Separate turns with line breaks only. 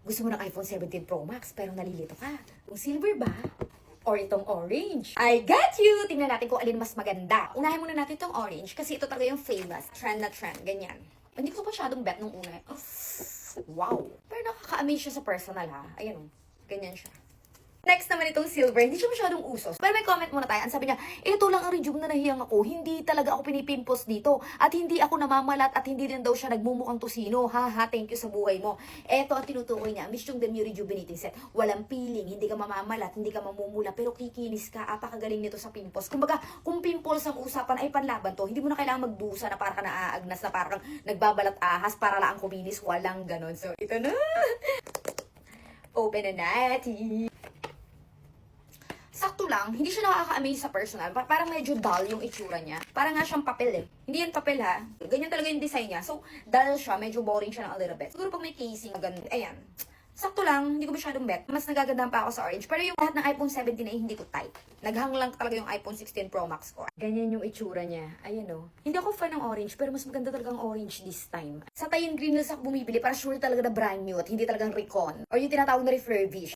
Gusto mo ng iPhone 17 Pro Max pero nalilito ka. Kung silver ba? Or itong orange? I got you! Tingnan natin kung alin mas maganda. Unahin muna natin itong orange kasi ito talaga yung famous. Trend na trend. Ganyan. Hindi ko pa masyadong bet nung una. Oh, wow! Pero nakaka-amaze siya sa personal ha. Ayan o. Ganyan siya. Next naman itong silver, hindi siya masyadong usos. Pero may comment muna tayo. Ang sabi niya, ito lang ang rejuve na nahiyang ako. Hindi talaga ako pinipimpos dito. At hindi ako namamalat at hindi din daw siya nagmumukhang tusino. Ha, thank you sa buhay mo. Ito ang tinutukoy niya. Mistyong Demure Rejuvenating Set. Walang peeling, hindi ka mamamalat, hindi ka mamumula, pero kikinis ka. Apakagaling nito sa pimples. Kumbaga, kung pimples ang usapan ay panlaban to, hindi mo na kailangan magdusa na para ka naaagnas, na para kang nagbabalat ahas, para lang kuminis. Walang ganon. So, ito na. Open na natin. Sakto lang, hindi siya nakaka-amaze sa personal. Parang medyo dull yung itsura niya. Parang nga siyang papel eh. Hindi yan papel ha. Ganyan talaga yung design niya. So, dull siya. Medyo boring siya ng a little bit. Siguro pag may casing, ganun. Ayan. Sakto lang, hindi ko masyadong bet. Mas nagagandahan pa ako sa orange. Pero yung lahat ng iPhone 17 ay hindi ko type. Naghang lang talaga yung iPhone 16 Pro Max ko. Ganyan yung itsura niya. Ayan o. Hindi ako fan ng orange, pero mas maganda talaga ang orange this time. Sa Tayin Green Hills ako bumibili para sure talaga na brand new at hindi talagang recon. Or yung tinatawag na refurbished.